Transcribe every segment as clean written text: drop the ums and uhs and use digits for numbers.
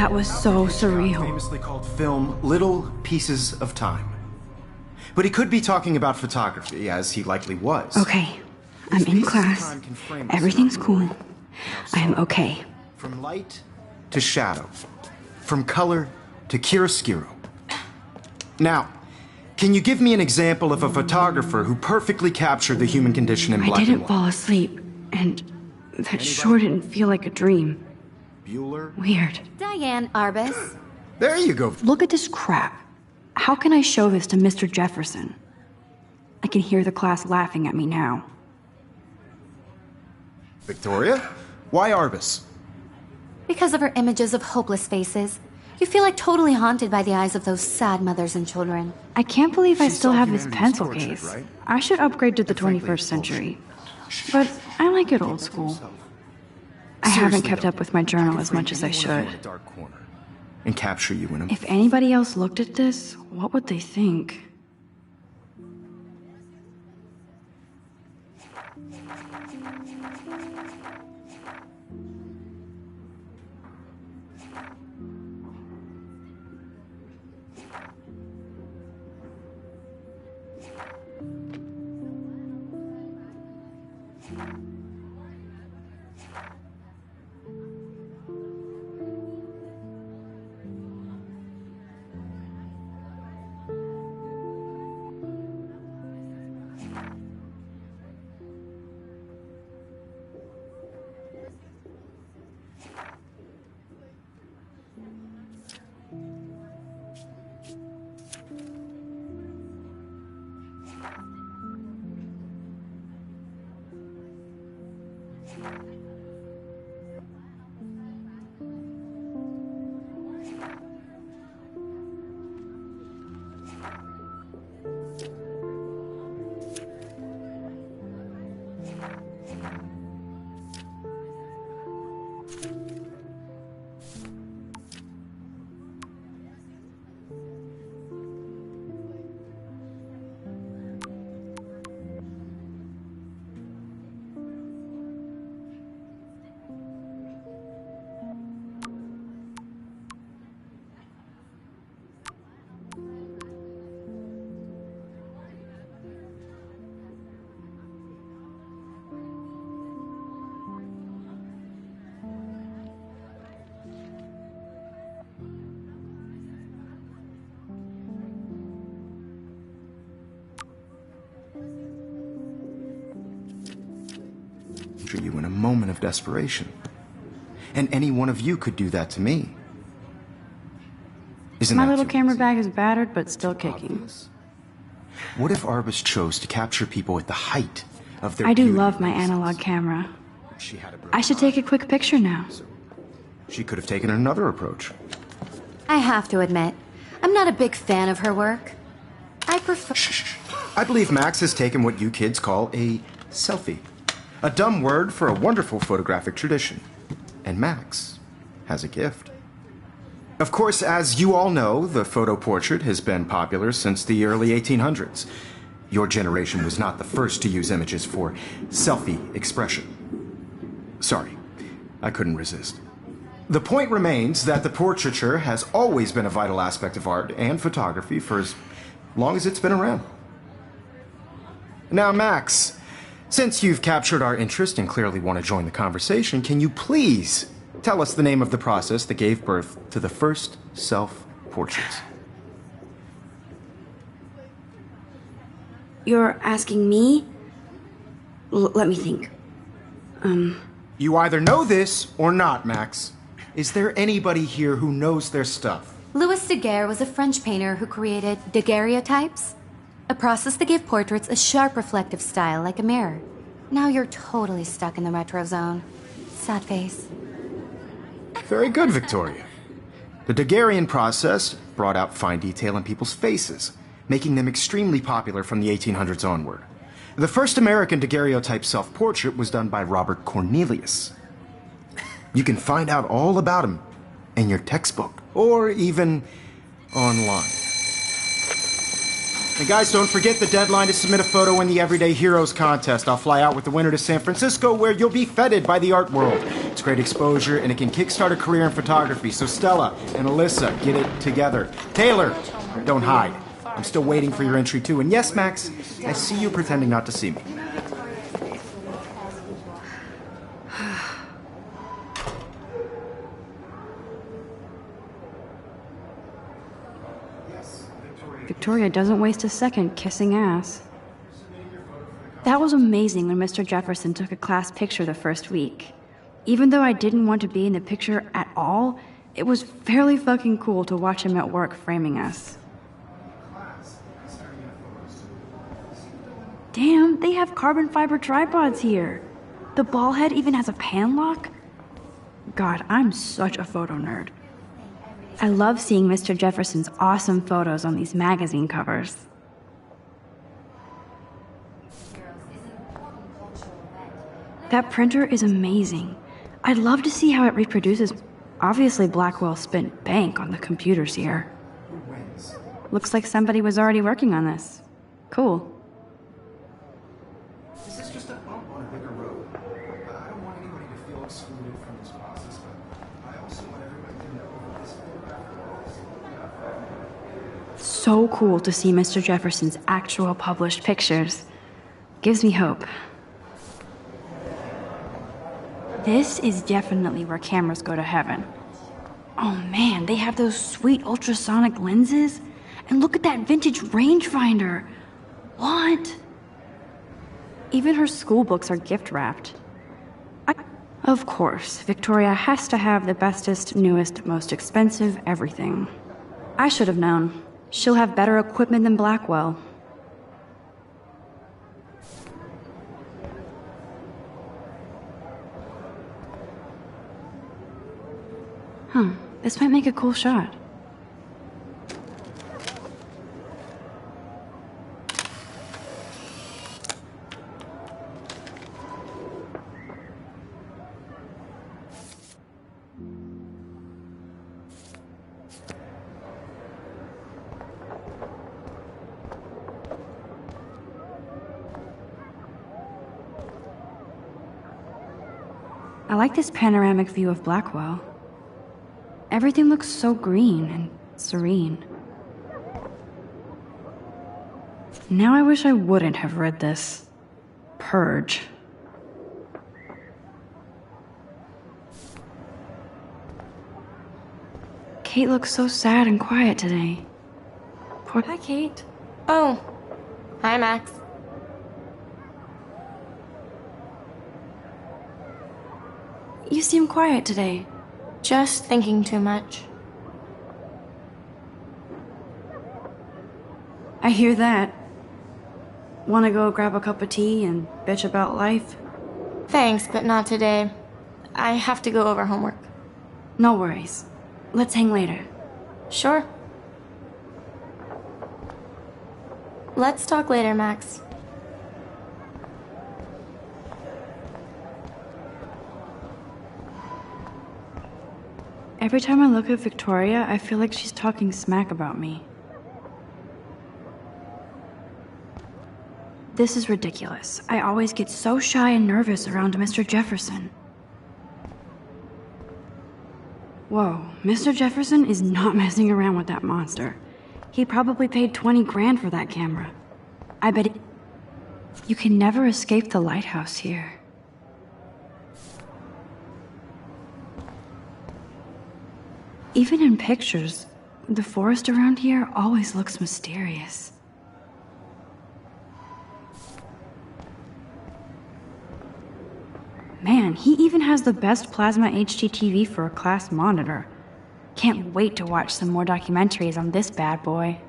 That was so surreal. Famously called film Little Pieces of Time. But he could be talking about photography, as he likely was. Okay, I'm in class. Everything's cool. I'm okay. From light to shadow. From color to chiaroscuro. Now, can you give me an example of a photographer who perfectly captured the human condition in black and white? I didn't fall asleep, and that sure didn't feel like a dream. Bueller? Weird. Diane Arbus. There you go. Look at this crap. How can I show this to Mr. Jefferson? I can hear the class laughing at me now. Victoria? Why Arbus? Because of her images of hopeless faces. You feel like totally haunted by the eyes of those sad mothers and children. I can't believe I She still saw have this humanity's pencil portrait, case. right? I should upgrade to the frankly, 21st it's century. But I like it old school. I haven't Seriously, kept though, up with my journal as frame much as I any one of you should. in a dark corner and capture you in a... If anybody else looked at this, what would they think? You in a moment of desperation. And any one of you could do that to me. Isn't My that little too camera easy? bag is battered, but still kicking. Obvious? What if Arbus chose to capture people at the height of their I do beauty love my and innocence? analog camera. She had a I should take a quick picture now. She could have taken another approach. I have to admit, I'm not a big fan of her work. I prefer... Shh. I believe Max has taken what you kids call a selfie. A dumb word for a wonderful photographic tradition. And Max has a gift. Of course, as you all know, the photo portrait has been popular since the early 1800s. Your generation was not the first to use images for selfie expression. Sorry, I couldn't resist. The point remains that the portraiture has always been a vital aspect of art and photography for as long as it's been around. Now, Max, since you've captured our interest and clearly want to join the conversation, can you please tell us the name of the process that gave birth to the first self-portraits? You're asking me? Let me think. You either know this or not, Max. Is there anybody here who knows their stuff? Louis Daguerre was a French painter who created daguerreotypes, a process that gave portraits a sharp reflective style like a mirror. Now you're totally stuck in the retro zone. Sad face. Very good, Victoria. The Daguerrean process brought out fine detail in people's faces, making them extremely popular from the 1800s onward. The first American daguerreotype self-portrait was done by Robert Cornelius. You can find out all about him in your textbook, or even online. And guys, don't forget the deadline to submit a photo in the Everyday Heroes contest. I'll fly out with the winner to San Francisco, where you'll be feted by the art world. great exposure, and it can kickstart a career in photography. So Stella and Alyssa, get it together. Taylor, don't hide. I'm still waiting for your entry too. And yes, Max, I see you pretending not to see me. Victoria doesn't waste a second kissing ass. That was amazing when Mr. Jefferson took a class picture the first week. Even though I didn't want to be in the picture at all, it was fairly fucking cool to watch him at work framing us. Damn, they have carbon fiber tripods here. The ball head even has a pan lock. God, I'm such a photo nerd. I love seeing Mr. Jefferson's awesome photos on these magazine covers. That printer is amazing. I'd love to see how it reproduces. Obviously, Blackwell spent bank on the computers here. Looks like somebody was already working on this. Cool. This is just a bump on a bigger road. I don't want anybody to feel excluded from this process, but I also want everybody to know this photograph. So cool to see Mr. Jefferson's actual published pictures. Gives me hope. This is definitely where cameras go to heaven. Oh man, they have those sweet ultrasonic lenses. And look at that vintage rangefinder. What? Even her school books are gift wrapped. Of course, Victoria has to have the bestest, newest, most expensive everything. I should have known. She'll have better equipment than Blackwell. This might make a cool shot. I like this panoramic view of Blackwell. Everything looks so green and serene. Now I wish I wouldn't have read this. Purge. Kate looks so sad and quiet today. Hi, Kate. Oh, hi, Max. You seem quiet today. Just thinking too much. I hear that. Want to go grab a cup of tea and bitch about life? Thanks, but not today. I have to go over homework. No worries. Let's hang later. Sure. Let's talk later, Max. Every time I look at Victoria, I feel like she's talking smack about me. This is ridiculous. I always get so shy and nervous around Mr. Jefferson. Whoa, Mr. Jefferson is not messing around with that monster. He probably paid 20 grand for that camera. I bet it... You can never escape the lighthouse here. Even in pictures, the forest around here always looks mysterious. Man, he even has the best plasma HDTV for a class monitor. Can't wait to watch some more documentaries on this bad boy.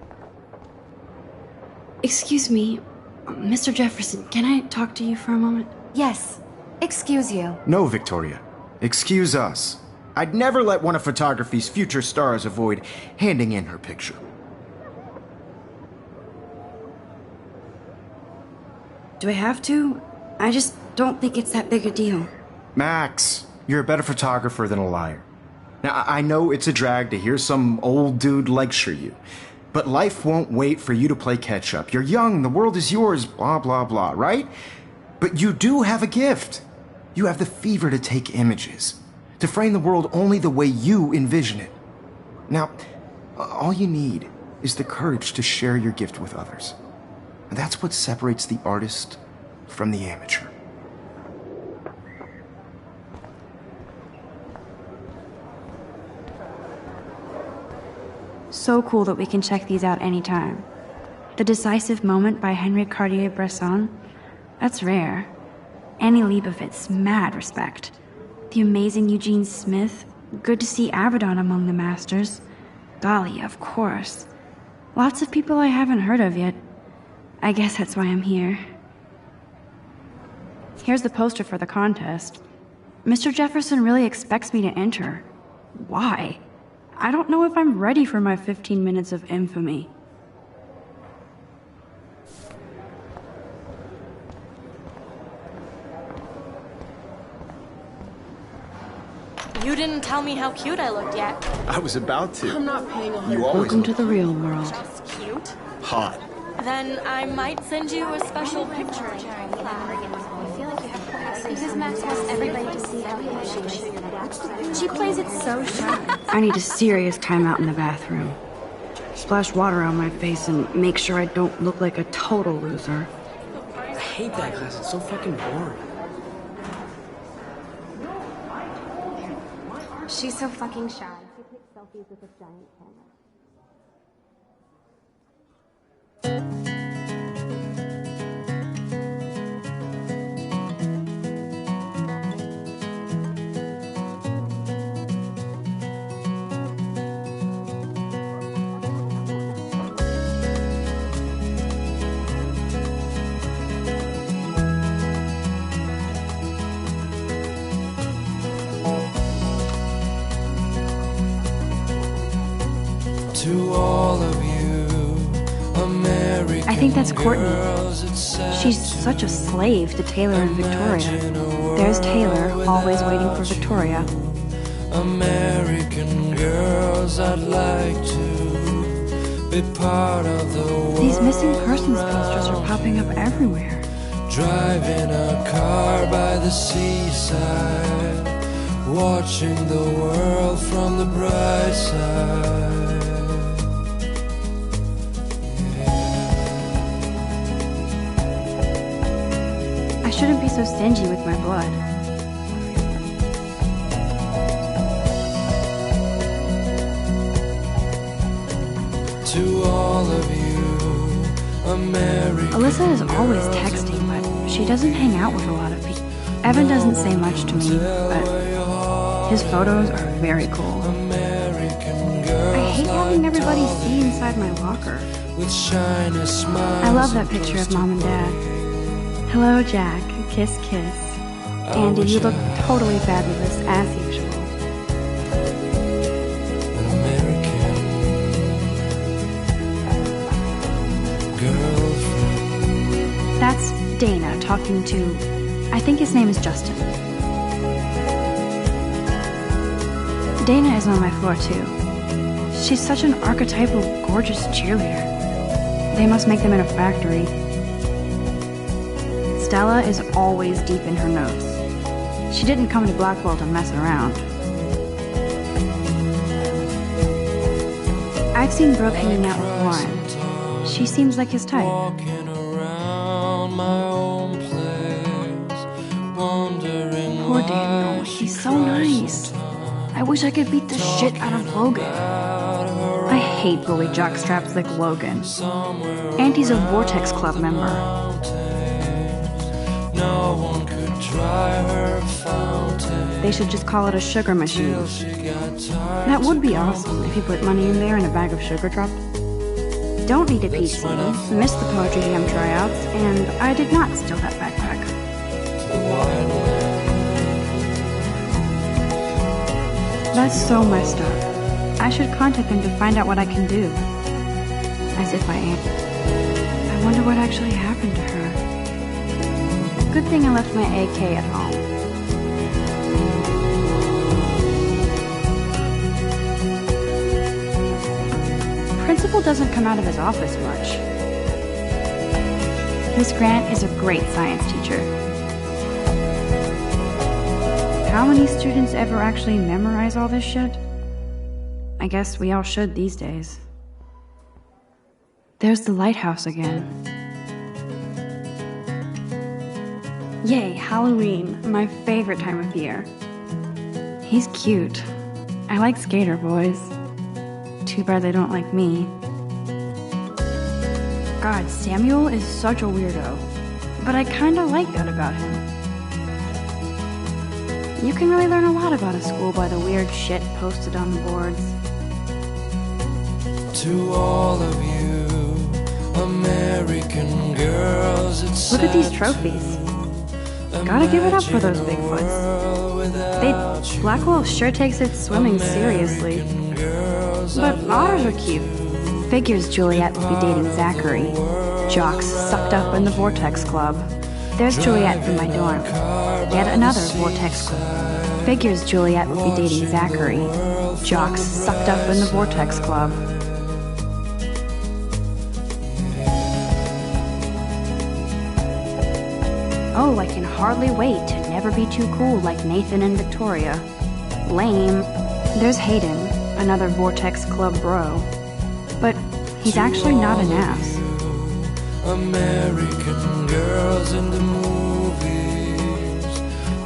Excuse me, Mr. Jefferson, can I talk to you for a moment? Yes. Excuse you. No, Victoria. Excuse us. I'd never let one of photography's future stars avoid handing in her picture. Do I have to? I just don't think it's that big a deal. Max, you're a better photographer than a liar. Now, I know it's a drag to hear some old dude lecture you, but life won't wait for you to play catch-up. You're young, the world is yours, blah, blah, blah, right? But you do have a gift. You have the fever to take images. to frame the world only the way you envision it. Now, all you need is the courage to share your gift with others. And that's what separates the artist from the amateur. So cool that we can check these out anytime. The Decisive Moment by Henri Cartier-Bresson, that's rare. Annie Leibovitz, mad respect. The amazing Eugene Smith, good to see Avedon among the masters. Dali, of course. Lots of people I haven't heard of yet. I guess that's why I'm here. Here's the poster for the contest. Mr. Jefferson really expects me to enter. Why? I don't know if I'm ready for my 15 minutes of infamy. You didn't tell me how cute I looked yet. I was about to. I'm not paying a You always Welcome look to the real world. Just cute? hot. Then I might send you a special picture. Because Max wants everybody to see how cute she is. She plays it so shy. I need a serious timeout in the bathroom. Splash water on my face and make sure I don't look like a total loser. I hate that class. It's so fucking boring. She's so fucking shy. She takes selfies with a giant camera. To all of you, American I think that's Courtney. girls, it's sad She's to such a slave to Taylor and Victoria. imagine a world There's Taylor, always waiting for without you. Victoria. American girls, I'd like to be part of the world. These missing persons posters are popping up everywhere. Driving a car by the seaside, watching the world from the bright side. I shouldn't be so stingy with my blood. To all of you, American Alyssa is always texting, but she doesn't hang out with a lot of people. Evan doesn't say much to me, but his photos are very cool. American I girls hate having like everybody see inside my locker. with shiny smiles. I love that picture of Mom and Dad. Hello, Jack. Kiss, kiss. Andy, you look totally fabulous, as usual. An American girlfriend. That's Dana talking to, I think his name is Justin. Dana is on my floor too. She's such an archetypal, gorgeous cheerleader. They must make them in a factory. Stella is always deep in her notes. She didn't come to Blackwell to mess around. I've seen Brooke hanging out with Warren. She seems like his type. Walking around my own place, wondering Poor why Daniel, she he's so cries nice. I wish I could beat the shit out of Logan. out of her I hate bully jockstraps like Logan. somewhere And he's a Vortex Club member. mountains. No one could dry her fountain. They should just call it a sugar machine. She got tired. That would be awesome if you put money in there and a bag of sugar dropped. Don't need a PC, missed the Poetry Jam tryouts, and I did not steal that backpack. That's so messed up. I should contact them to find out what I can do. As if I am. I wonder what actually happened to her. Good thing I left my AK at home. Principal doesn't come out of his office much. Miss Grant is a great science teacher. How many students ever actually memorize all this shit? I guess we all should these days. There's the lighthouse again. Yay, Halloween, my favorite time of year. He's cute. I like skater boys. Too bad they don't like me. God, Samuel is such a weirdo, but I kinda like that about him. You can really learn a lot about a school by the weird shit posted on the boards. To all of you American girls, it's Look at these trophies. Gotta give it up for those Bigfoots. Blackwell sure takes its swimming seriously. But otters are cute. Figures Juliet will be dating Zachary. Jocks sucked up in the Vortex Club. There's Juliet from my dorm. Yet another Vortex Club. Figures Juliet will be dating Zachary. Jocks sucked up in the Vortex Club. Oh, I can hardly wait to never be too cool like Nathan and Victoria. Lame. There's Hayden, another Vortex Club bro. But he's actually not an ass. American girls in the movies.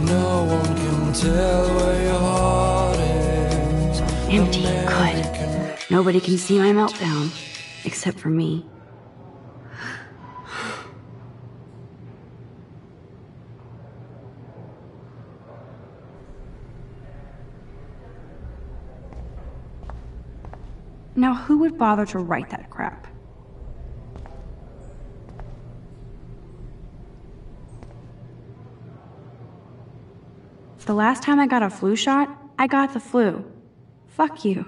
No one can tell where your heart is. Empty, good. Nobody can see my meltdown, except for me. Now, who would bother to write that crap? The last time I got a flu shot, I got the flu. Fuck you.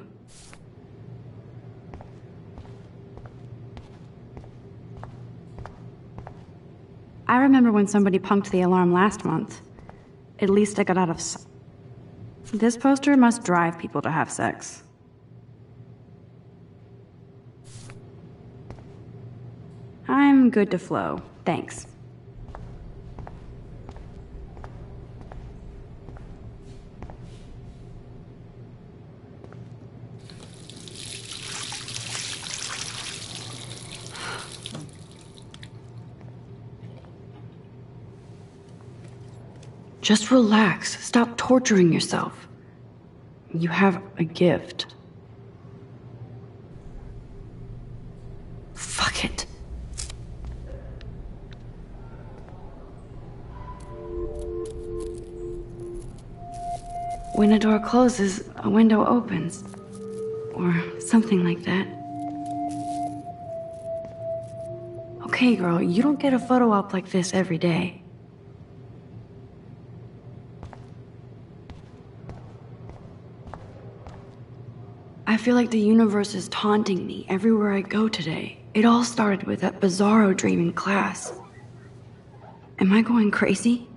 I remember when somebody punked the alarm last month. At least I got out of This poster must drive people to have sex. I'm good to flow, thanks. Just relax. Stop torturing yourself. You have a gift. Fuck it. When a door closes, a window opens. Or something like that. Okay, girl, you don't get a photo op like this every day. I feel like the universe is taunting me everywhere I go today. It all started with that bizarro dream in class. Am I going crazy?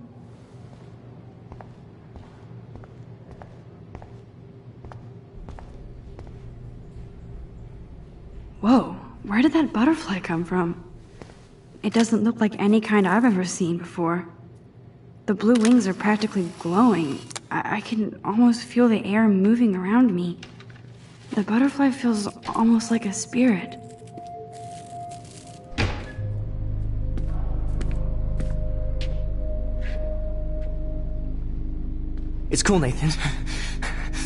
Whoa, where did that butterfly come from? It doesn't look like any kind I've ever seen before. The blue wings are practically glowing. I can almost feel the air moving around me. The butterfly feels almost like a spirit. It's cool, Nathan.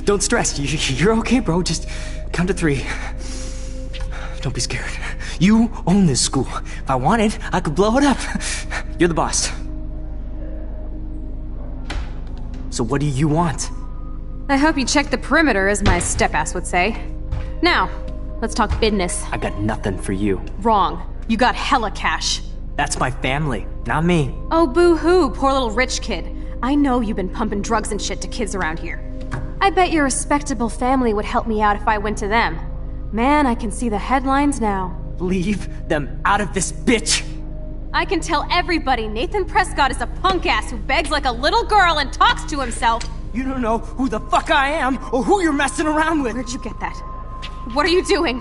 Don't stress. You're okay, bro. Just count to 3. Don't be scared. You own this school. If I wanted, I could blow it up. You're the boss. So what do you want? I hope you checked the perimeter, as my step-ass would say. Now, let's talk business. I got nothing for you. Wrong. You got hella cash. That's my family, not me. Oh, boo-hoo, poor little rich kid. I know you've been pumping drugs and shit to kids around here. I bet your respectable family would help me out if I went to them. Man, I can see the headlines now. Leave them out of this bitch! I can tell everybody Nathan Prescott is a punk-ass who begs like a little girl and talks to himself. You don't know who the fuck I am or who you're messing around with. Where'd you get that? What are you doing?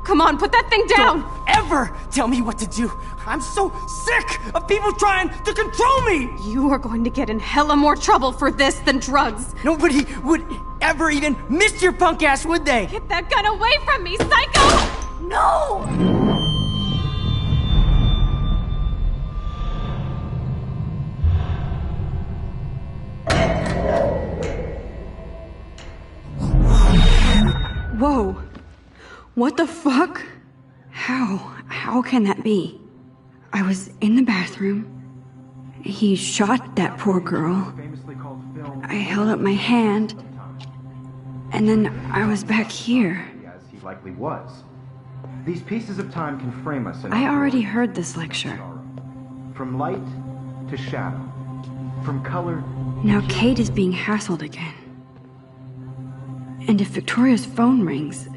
Come on, put that thing down! Don't ever tell me what to do. I'm so sick of people trying to control me! You are going to get in hella more trouble for this than drugs. Nobody would ever even miss your punk ass, would they? Get that gun away from me, psycho! No! Whoa. What the fuck? How can that be? I was in the bathroom. He shot that poor girl. I held up my hand. And then I was back here. As he likely was. These pieces of time can frame us in I already heard this lecture. From light to shadow. From color. Now Kate is being hassled again. And if Victoria's phone rings,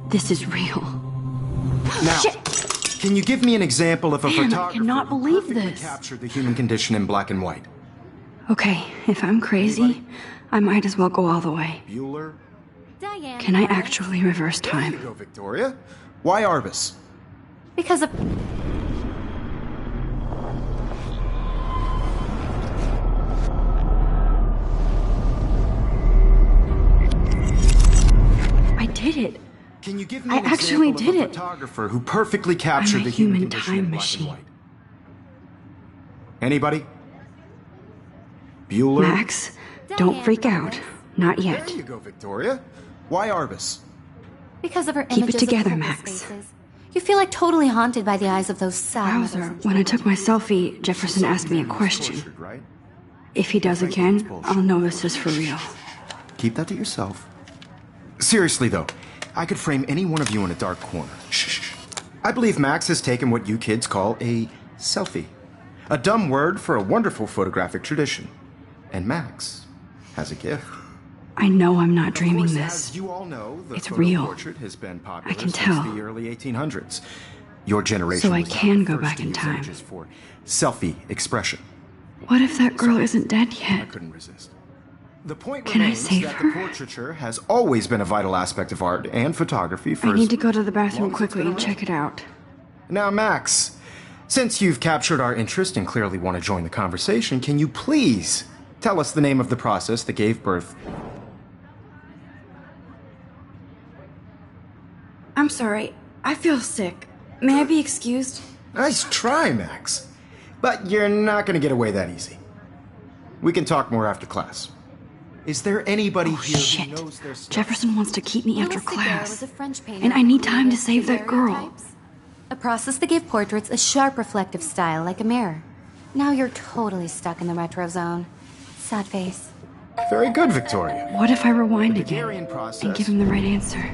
this is real. Now, Shit. Can you give me an example of a Man, I photographer cannot who believe perfectly this. captured the human condition in black and white? Okay, if I'm crazy, I might as well go all the way. Bueller? Diane. Can I actually reverse There you time? go, Victoria. Why Arbus? Because of... I did it. Can you give me I an actually example did of a it. photographer who perfectly captured I'm a the human human condition time in black machine. and white? Anybody? Bueller? Max, don't freak out. Not yet. There you go, Victoria. Why Arbus? Because of her Keep it images together, of homeless Max. faces. You feel like totally haunted by the eyes of those sad Wowzer, mothers and when I children. took my selfie, Jefferson asked me a question. Tortured, right? If he does again, I'll know this is for real. Keep that to yourself. Seriously, though, I could frame any one of you in a dark corner. Shh. I believe Max has taken what you kids call a selfie. A dumb word for a wonderful photographic tradition. And Max has a gift. I know I'm not Of dreaming course, this. as you all know, the It's photo real. portrait has been popular I can since tell. the early 1800s. Your generation So I was not can the go first back to in use time. images for selfie expression. What if that girl isn't dead I yet? couldn't resist. The point Can I remains save that her? the portraiture has always been a vital aspect of art and photography for I need as to go to the bathroom long as it's quickly been and check it out. Now, Max, since you've captured our interest and clearly want to join the conversation, can you please tell us the name of the process that gave birth? I'm sorry. I feel sick. May I be excused? Nice try, Max. But you're not going to get away that easy. We can talk more after class. Is there anybody Oh, here shit. who knows their stuff? Jefferson wants to keep me after Louis Daguerre was class. a French painter And I need who time to created save that girl. daguerreotypes, a process that gave portraits a sharp reflective style like a mirror. Now you're totally stuck in the retro zone. Sad face. Very good, Victoria. What if I rewind The again Daguerrean process. and give him the right answer?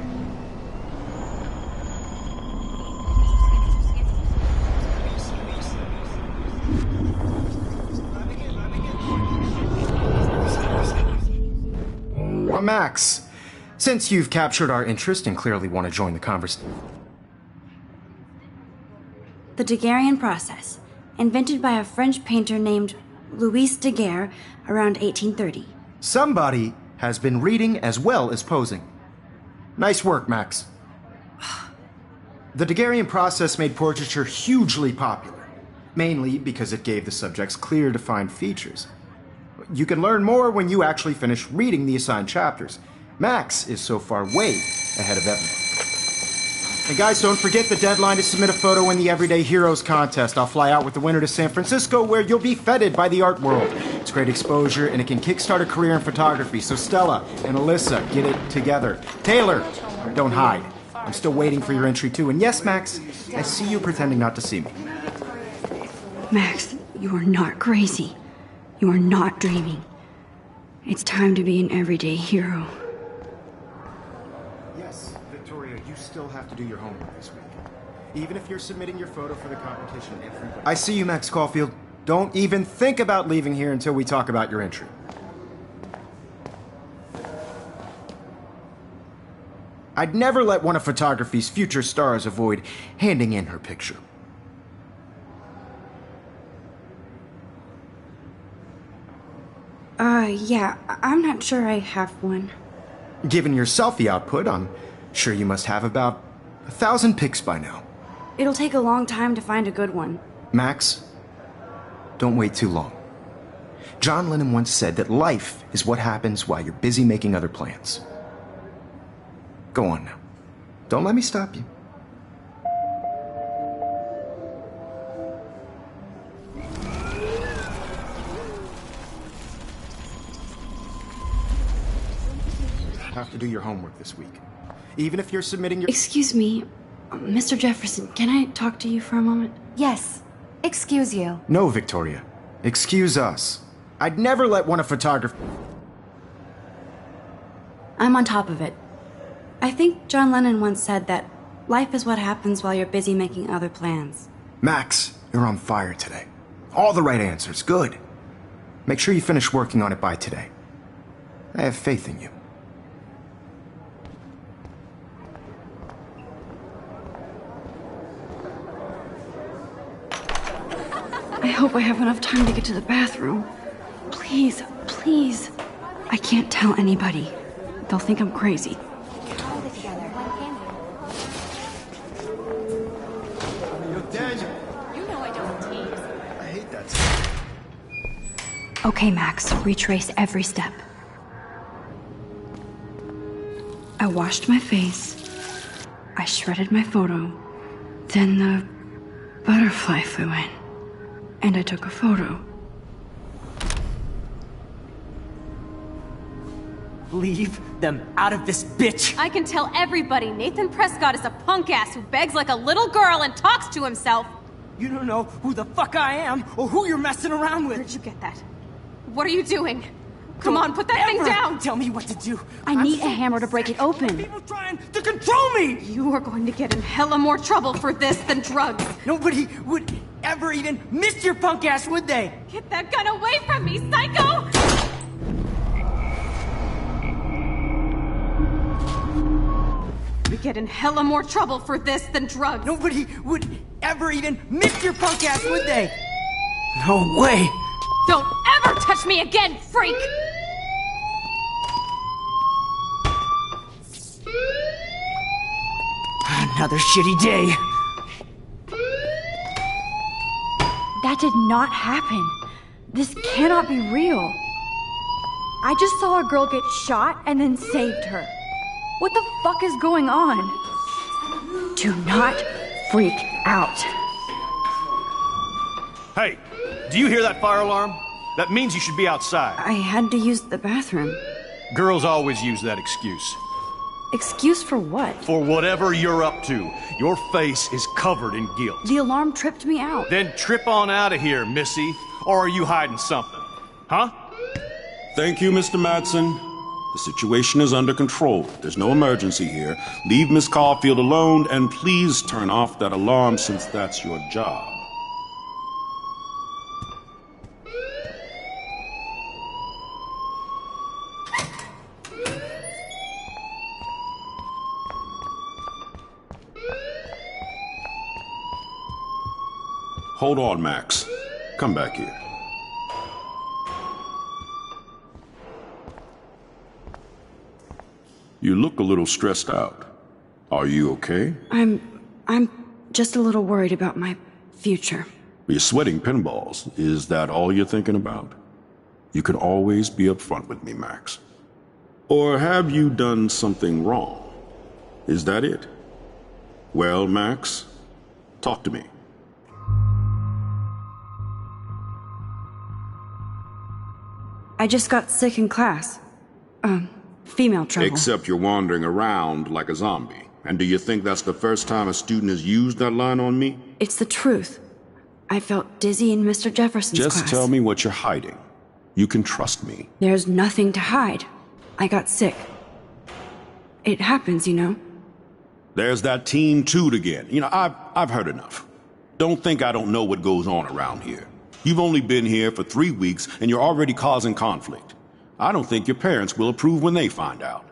Well, Max, since you've captured our interest and clearly want to join the conversation. The Daguerrean process, invented by a French painter named Louis Daguerre around 1830. Somebody has been reading as well as posing. Nice work, Max. The Daguerrean process made portraiture hugely popular, mainly because it gave the subjects clear, defined features. You can learn more when you actually finish reading the assigned chapters. Max is so far way ahead of Evan. And guys, don't forget the deadline to submit a photo in the Everyday Heroes contest. I'll fly out with the winner to San Francisco, where you'll be feted by the art world. It's great exposure, and it can kickstart a career in photography. So Stella and Alyssa, get it together. Taylor, don't hide. I'm still waiting for your entry too. And yes, Max, I see you pretending not to see me. Max, you are not crazy. You are not dreaming. It's time to be an everyday hero. Yes, Victoria, you still have to do your homework this week. Even if you're submitting your photo for the competition, everybody... I see you, Max Caulfield. Don't even think about leaving here until we talk about your entry. I'd never let one of photography's future stars avoid handing in her picture. Yeah, I'm not sure I have one. Given your selfie output, I'm sure you must have about 1,000 pics by now. It'll take a long time to find a good one. Max, don't wait too long. John Lennon once said that life is what happens while you're busy making other plans. Go on now. Don't let me stop you. Have to do your homework this week. Even if you're submitting your... Excuse me, Mr. Jefferson, can I talk to you for a moment? Yes. Excuse you. No, Victoria. Excuse us. I'd never let one of photography... I'm on top of it. I think John Lennon once said that life is what happens while you're busy making other plans. Max, you're on fire today. All the right answers. Good. Make sure you finish working on it by today. I have faith in you. I hope I have enough time to get to the bathroom. Please, please. I can't tell anybody. They'll think I'm crazy. Daniel. You know I don't tease. I hate that stuff. Okay, Max, retrace every step. I washed my face. I shredded my photo. Then the butterfly flew in. And I took a photo. Leave them out of this bitch! I can tell everybody Nathan Prescott is a punk ass who begs like a little girl and talks to himself. You don't know who the fuck I am or who you're messing around with. Where'd you get that? What are you doing? Come on, put that thing Ever down! Tell me what to do. I need a hammer to break it open. People trying to control me! You are going to get in hella more trouble for this than drugs. Nobody would ever even miss your punk ass, would they? Get that gun away from me, psycho! We get in hella more trouble for this than drugs. Nobody would ever even miss your punk ass, would they? No way! Don't ever touch me again, freak! Another shitty day. That did not happen. This cannot be real. I just saw a girl get shot and then saved her. What the fuck is going on? Do not freak out. Hey, do you hear that fire alarm? That means you should be outside. I had to use the bathroom. Girls always use that excuse. Excuse for what? For whatever you're up to, your face is covered in guilt. The alarm tripped me out. Then trip on out of here, Missy. Or are you hiding something? Huh? Thank you, Mr. Madsen. The situation is under control. There's no emergency here. Leave Miss Caulfield alone, and please turn off that alarm since that's your job. Hold on, Max. Come back here. You look a little stressed out. Are you okay? I'm just a little worried about my future. You're sweating pinballs. Is that all you're thinking about? You can always be upfront with me, Max. Or have you done something wrong? Is that it? Well, Max, talk to me. I just got sick in class. Female trouble. Except you're wandering around like a zombie. And do you think that's the first time a student has used that line on me? It's the truth. I felt dizzy in Mr. Jefferson's class. Just tell me what you're hiding. You can trust me. There's nothing to hide. I got sick. It happens, you know. There's that Team Toot again. You know, I've heard enough. Don't think I don't know what goes on around here. You've only been here for 3 weeks, and you're already causing conflict. I don't think your parents will approve when they find out.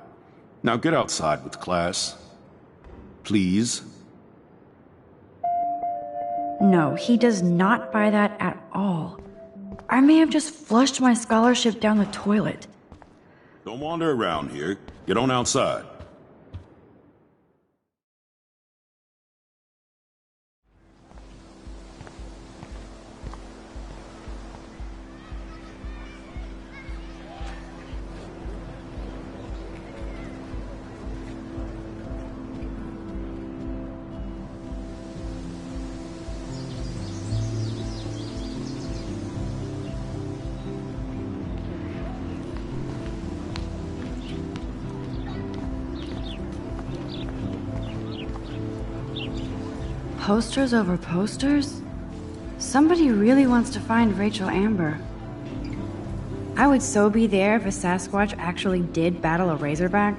Now get outside with class. Please. No, he does not buy that at all. I may have just flushed my scholarship down the toilet. Don't wander around here. Get on outside. Posters over posters? Somebody really wants to find Rachel Amber. I would so be there if a Sasquatch actually did battle a Razorback.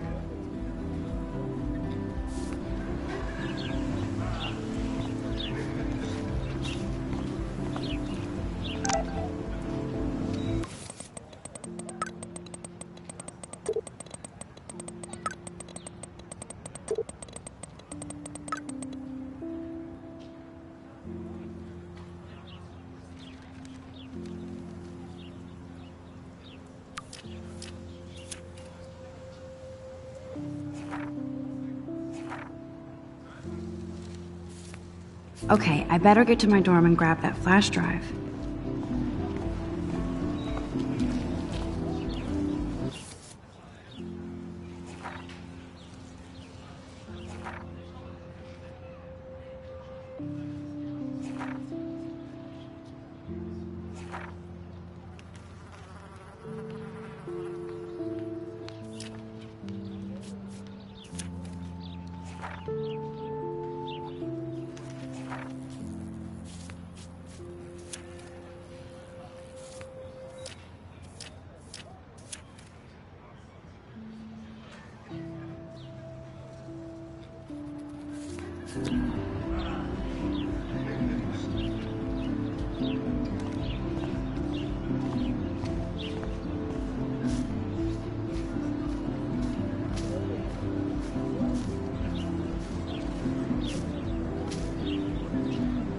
Okay, I better get to my dorm and grab that flash drive.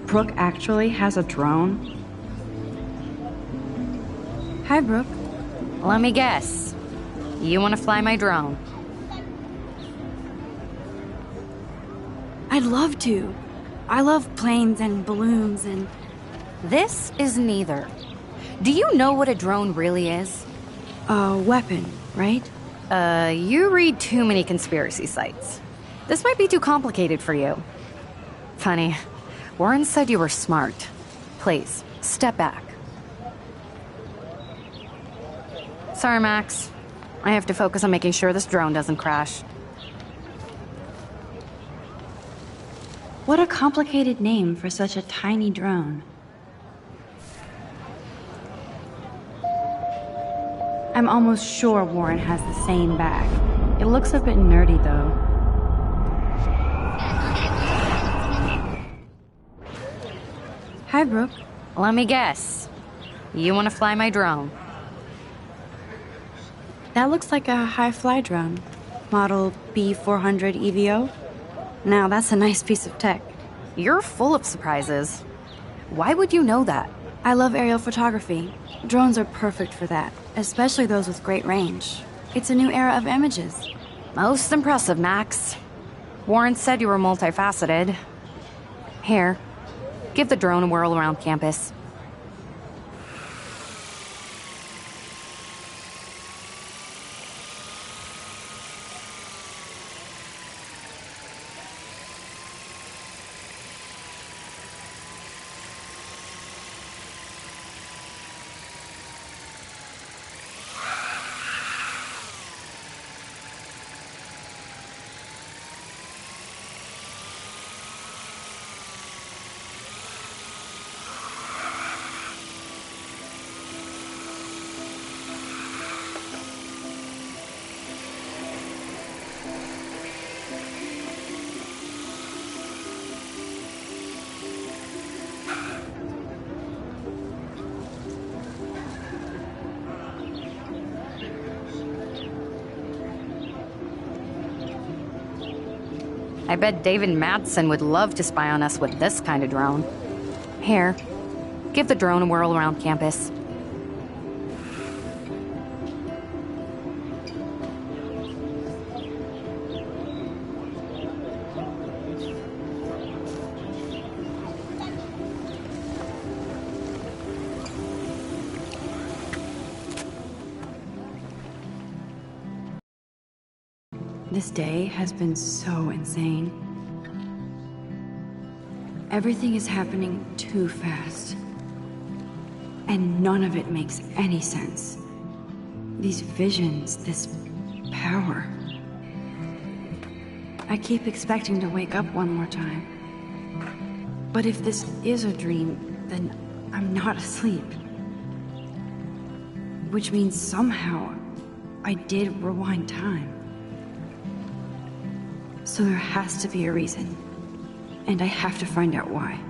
Brooke actually has a drone? Hi, Brooke. Let me guess. You want to fly my drone? I'd love to. I love planes and balloons and... This is neither. Do you know what a drone really is? A weapon, right? You read too many conspiracy sites. This might be too complicated for you. Funny. Warren said you were smart. Please, step back. Sorry, Max. I have to focus on making sure this drone doesn't crash. What a complicated name for such a tiny drone. I'm almost sure Warren has the same bag. It looks a bit nerdy, though. Hi, Brooke. Let me guess. You want to fly my drone? That looks like a high-fly drone. Model B400 EVO. Now, that's a nice piece of tech. You're full of surprises. Why would you know that? I love aerial photography. Drones are perfect for that, especially those with great range. It's a new era of images. Most impressive, Max. Warren said you were multifaceted. Here, give the drone a whirl around campus. I bet David Madsen would love to spy on us with this kind of drone. Here, give the drone a whirl around campus. This day has been so insane. Everything is happening too fast. And none of it makes any sense. These visions, this power. I keep expecting to wake up one more time. But if this is a dream, then I'm not asleep. Which means somehow I did rewind time. So there has to be a reason. And I have to find out why.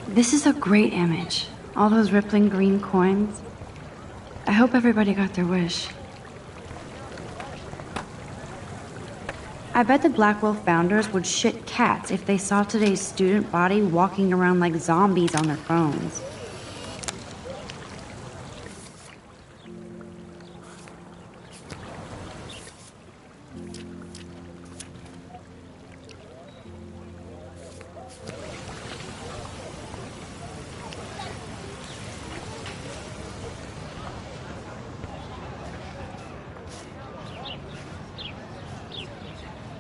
This is a great image. All those rippling green coins. I hope everybody got their wish. I bet the Blackwell founders would shit cats if they saw today's student body walking around like zombies on their phones.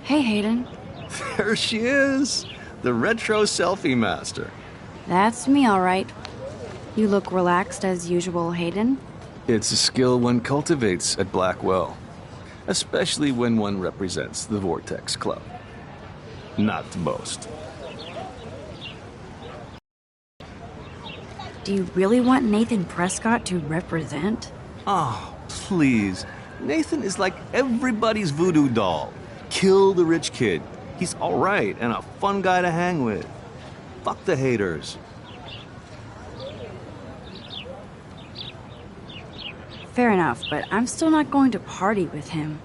Hey, Hayden. There she is! The retro selfie master. That's me, all right. You look relaxed as usual, Hayden. It's a skill one cultivates at Blackwell. Especially when one represents the Vortex Club. Not to boast. Do you really want Nathan Prescott to represent? Oh, please. Nathan is like everybody's voodoo doll. Kill the rich kid. He's alright and a fun guy to hang with. Fuck the haters. Fair enough, but I'm still not going to party with him.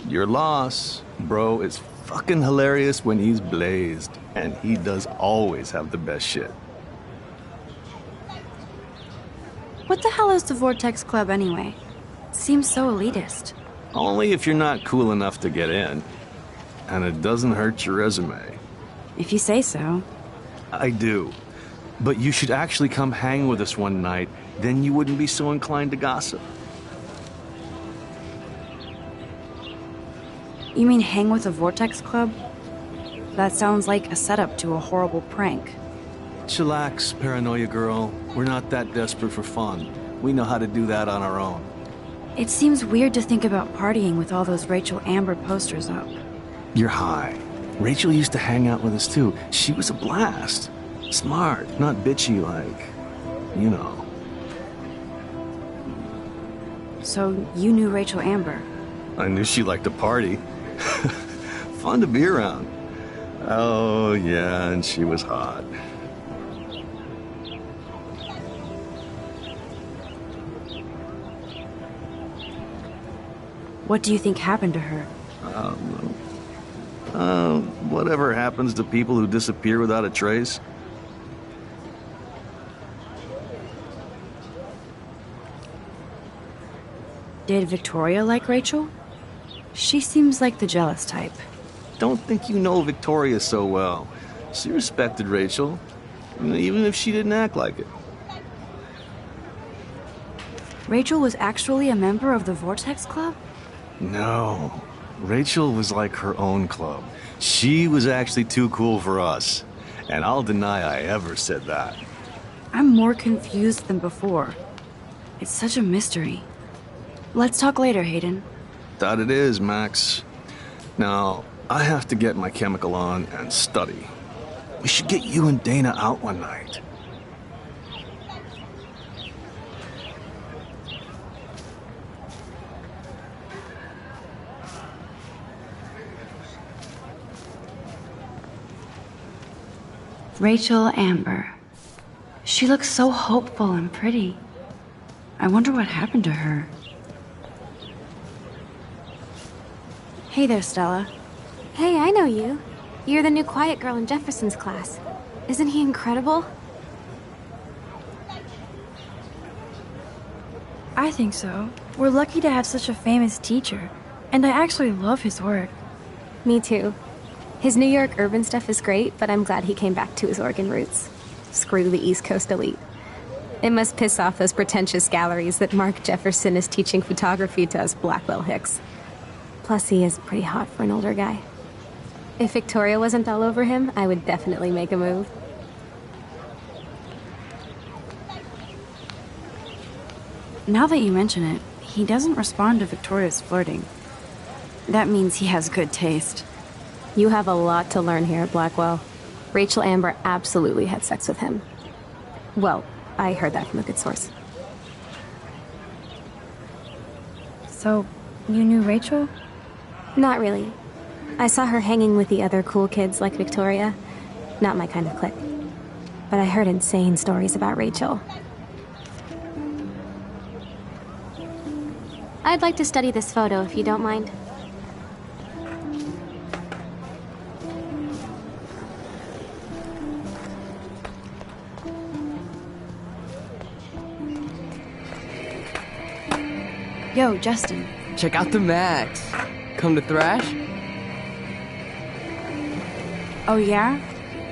Your loss. Bro is fucking hilarious when he's blazed. And he does always have the best shit. What the hell is the Vortex Club anyway? It seems so elitist. Only if you're not cool enough to get in. And it doesn't hurt your resume. If you say so. I do. But you should actually come hang with us one night, then you wouldn't be so inclined to gossip. You mean hang with the Vortex Club? That sounds like a setup to a horrible prank. Chillax, paranoia girl. We're not that desperate for fun. We know how to do that on our own. It seems weird to think about partying with all those Rachel Amber posters up. You're high. Rachel used to hang out with us too. She was a blast. Smart, not bitchy like, you know. So you knew Rachel Amber? I knew she liked to party. Fun to be around. Oh, yeah, and she was hot. What do you think happened to her? Whatever happens to people who disappear without a trace. Did Victoria like Rachel? She seems like the jealous type. Don't think you know Victoria so well. She respected Rachel, even if she didn't act like it. Rachel was actually a member of the Vortex Club? No. Rachel was like her own club. She was actually too cool for us. And I'll deny I ever said that. I'm more confused than before. It's such a mystery. Let's talk later, Hayden. That it is, Max. Now, I have to get my chemical on and study. We should get you and Dana out one night. Rachel Amber. She looks so hopeful and pretty. I wonder what happened to her. Hey there, Stella. Hey, I know you. You're the new quiet girl in Jefferson's class. Isn't he incredible? I think so. We're lucky to have such a famous teacher, and I actually love his work. Me too. His New York urban stuff is great, but I'm glad he came back to his Oregon roots. Screw the East Coast elite. It must piss off those pretentious galleries that Mark Jefferson is teaching photography to us Blackwell hicks. Plus, he is pretty hot for an older guy. If Victoria wasn't all over him, I would definitely make a move. Now that you mention it, he doesn't respond to Victoria's flirting. That means he has good taste. You have a lot to learn here at Blackwell. Rachel Amber absolutely had sex with him. Well, I heard that from a good source. So, you knew Rachel? Not really. I saw her hanging with the other cool kids like Victoria. Not my kind of clique. But I heard insane stories about Rachel. I'd like to study this photo if you don't mind. Yo, Justin. Check out the Max. Come to thrash? Oh yeah?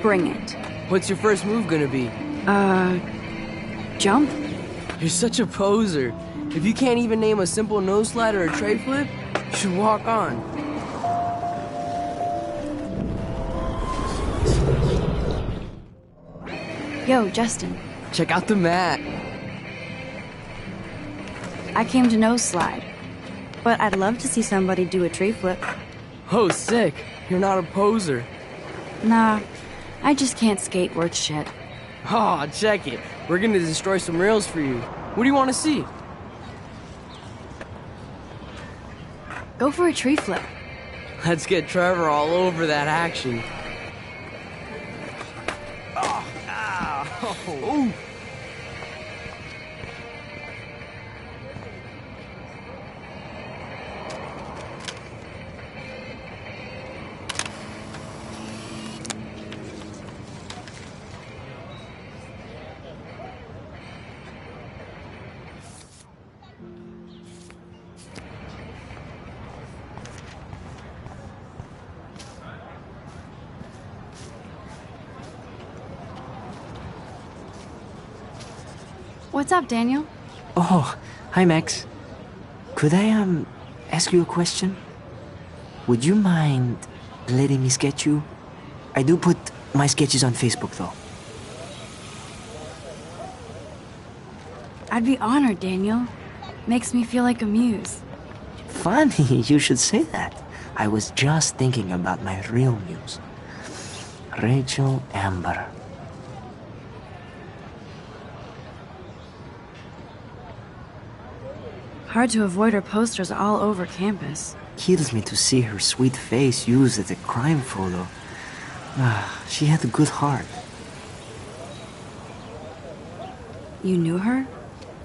Bring it. What's your first move gonna be? Jump? You're such a poser. If you can't even name a simple nose slide or a tray flip, you should walk on. Yo, Justin. Check out the mat. I came to nose slide, but I'd love to see somebody do a tree flip. Oh, sick. You're not a poser. Nah, I just can't skate worth shit. Aw, check it. We're gonna destroy some rails for you. What do you want to see? Go for a tree flip. Let's get Trevor all over that action. Oh, ow. Oh. What's up, Daniel? Oh, hi, Max. Could I, ask you a question? Would you mind letting me sketch you? I do put my sketches on Facebook, though. I'd be honored, Daniel. Makes me feel like a muse. Funny, you should say that. I was just thinking about my real muse. Rachel Amber. Hard to avoid her posters all over campus. Kills me to see her sweet face used as a crime photo. She had a good heart. You knew her?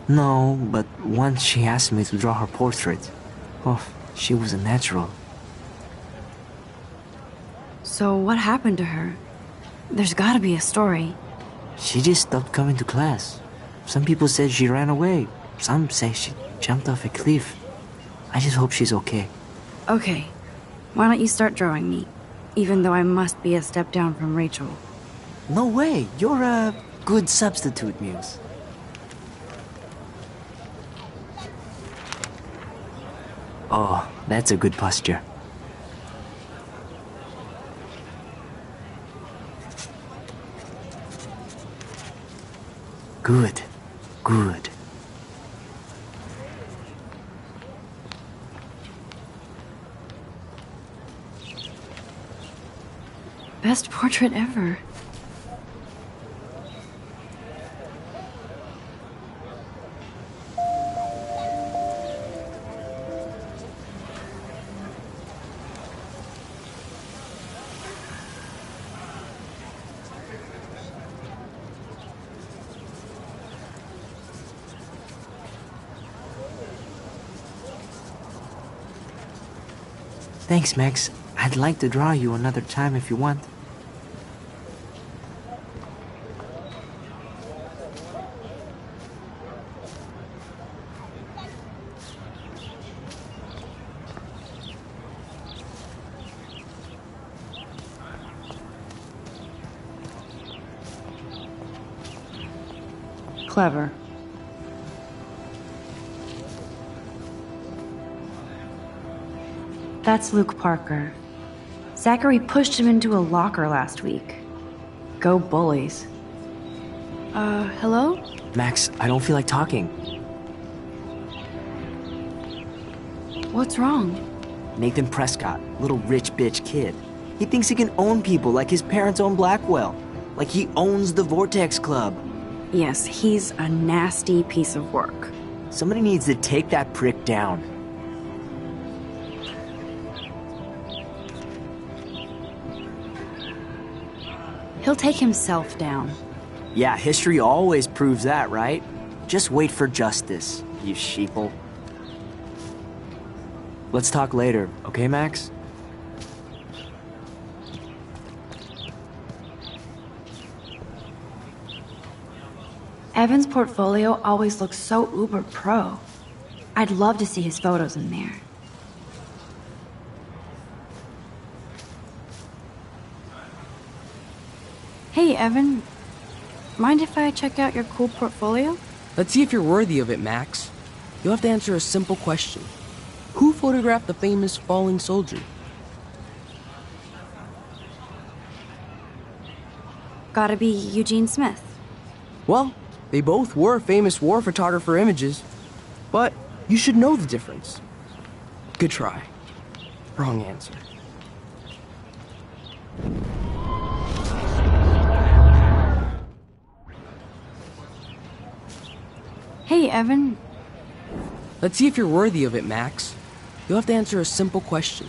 No, but once she asked me to draw her portrait. Oh, she was a natural. So what happened to her? There's gotta be a story. She just stopped coming to class. Some people said she ran away. Some say she jumped off a cliff. I just hope she's okay. Okay, why don't you start drawing me? Even though I must be a step down from Rachel. No way, you're a good substitute, Muse. Oh, that's a good posture. Good, good. Best portrait ever. Thanks, Max. I'd like to draw you another time if you want. Clever. That's Luke Parker. Zachary pushed him into a locker last week. Go bullies. Hello? Max, I don't feel like talking. What's wrong? Nathan Prescott, little rich bitch kid. He thinks he can own people like his parents own Blackwell. Like he owns the Vortex Club. Yes, he's a nasty piece of work. Somebody needs to take that prick down. He'll take himself down. Yeah, history always proves that, right? Just wait for justice, you sheeple. Let's talk later, okay, Max? Evan's portfolio always looks so uber pro. I'd love to see his photos in there. Hey, Evan. Mind if I check out your cool portfolio? Let's see if you're worthy of it, Max. You'll have to answer a simple question. Who photographed the famous falling soldier? Gotta be Eugene Smith. Well, they both were famous war photographer images. But you should know the difference. Good try. Wrong answer. Hey, Evan. Let's see if you're worthy of it, Max. You'll have to answer a simple question.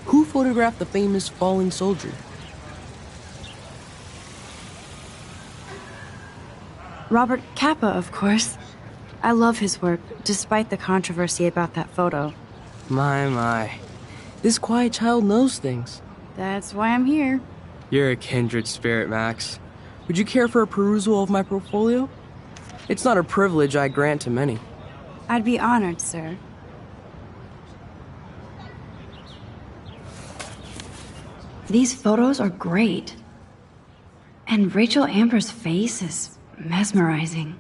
Who photographed the famous falling soldier? Robert Capa, of course. I love his work, despite the controversy about that photo. My. This quiet child knows things. That's why I'm here. You're a kindred spirit, Max. Would you care for a perusal of my portfolio? It's not a privilege I grant to many. I'd be honored, sir. These photos are great. And Rachel Amber's face is mesmerizing.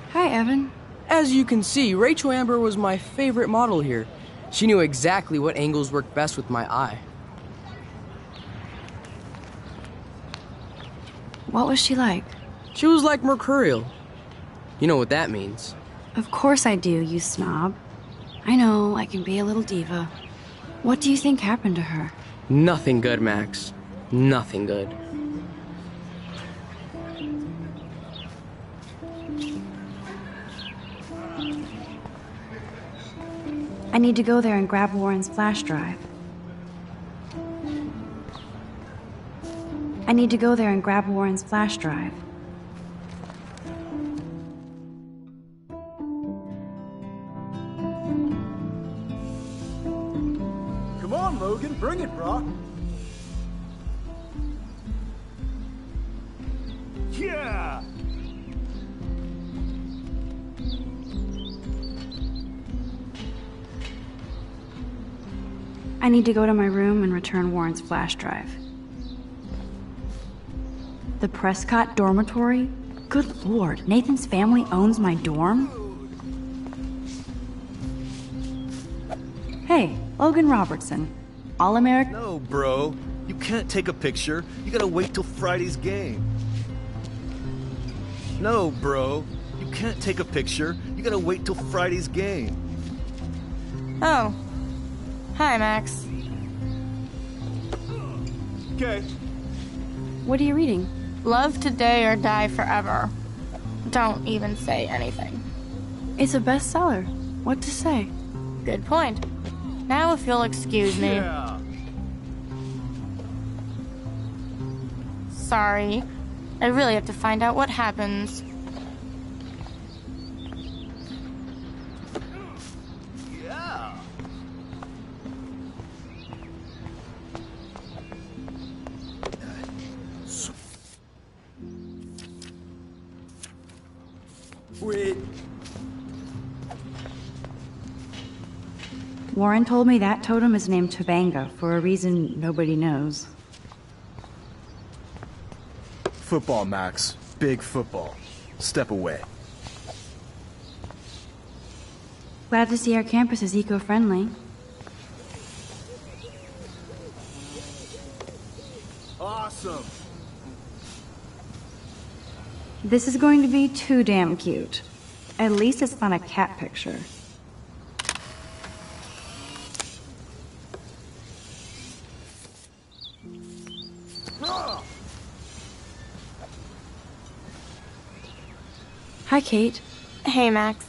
Hi, Evan. As you can see, Rachel Amber was my favorite model here. She knew exactly what angles worked best with my eye. What was she like? She was like mercurial. You know what that means. Of course I do, you snob. I know, I can be a little diva. What do you think happened to her? Nothing good, Max. Nothing good. I need to go there and grab Warren's flash drive. I need to go there and grab Warren's flash drive. Come on, Logan, bring it, bro. Yeah! I need to go to my room and return Warren's flash drive. The Prescott dormitory? Good lord, Nathan's family owns my dorm? Hey, Logan Robertson. All-American? No, bro. You can't take a picture. You gotta wait till Friday's game. No, bro. You can't take a picture. You gotta wait till Friday's game. Oh. Hi, Max. Okay. What are you reading? Love today or die forever. Don't even say anything. It's a bestseller. What to say? Good point. Now if you'll excuse me. Yeah. Sorry. I really have to find out what happens. Yeah. Wait. Warren told me that totem is named Tobanga for a reason nobody knows. Football, Max. Big football. Step away. Glad to see our campus is eco-friendly. Awesome. This is going to be too damn cute. At least it's not a cat picture. Hi, Kate. Hey, Max.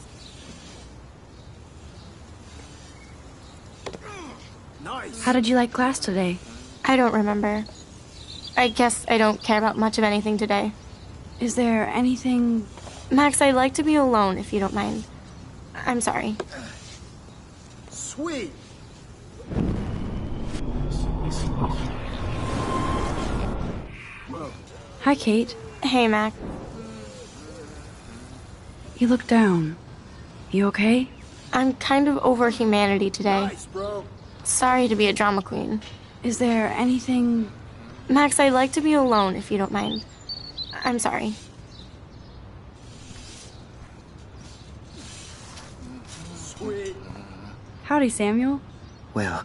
Nice. How did you like class today? I don't remember. I guess I don't care about much of anything today. Is there anything... Max, I'd like to be alone, if you don't mind. I'm sorry. Sweet. Hi, Kate. Hey, Max. You look down. You okay? I'm kind of over humanity today. Nice, bro. Sorry to be a drama queen. Is there anything... Max, I'd like to be alone, if you don't mind. I'm sorry. Sweet. Howdy, Samuel. Well,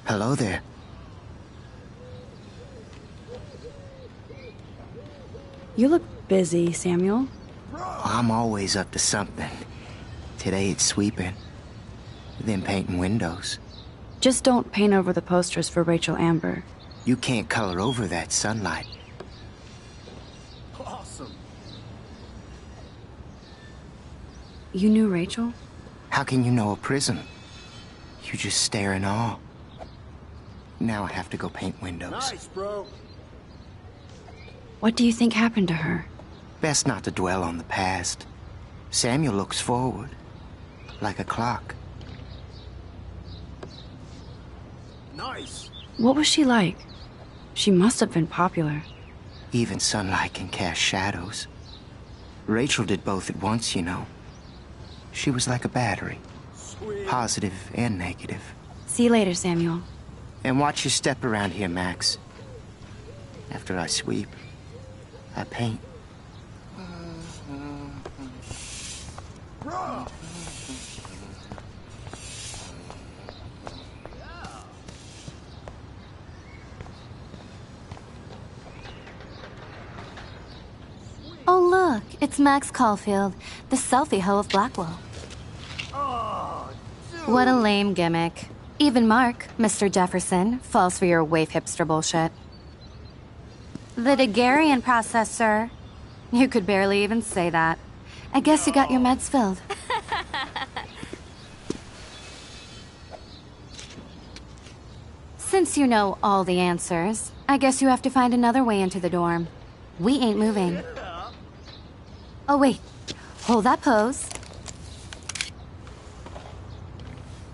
hello there. You look busy, Samuel. I'm always up to something. Today it's sweeping, then painting windows. Just don't paint over the posters for Rachel Amber. You can't color over that sunlight. Awesome. You knew Rachel? How can you know a prism? You just stare in awe. Now I have to go paint windows. Nice, bro. What do you think happened to her? Best not to dwell on the past. Samuel looks forward, like a clock. Nice. What was she like? She must have been popular. Even sunlight can cast shadows. Rachel did both at once, you know. She was like a battery. Sweet. Positive and negative. See you later, Samuel. And watch your step around here, Max. After I sweep, I paint. Bro. Oh, look, it's Max Caulfield, the selfie hoe of Blackwell. What a lame gimmick. Even Mark, Mr. Jefferson, falls for your waif hipster bullshit. The Daguerrean process, sir. You could barely even say that. I guess you got your meds filled. Since you know all the answers, I guess you have to find another way into the dorm. We ain't moving. Oh, wait. Hold that pose.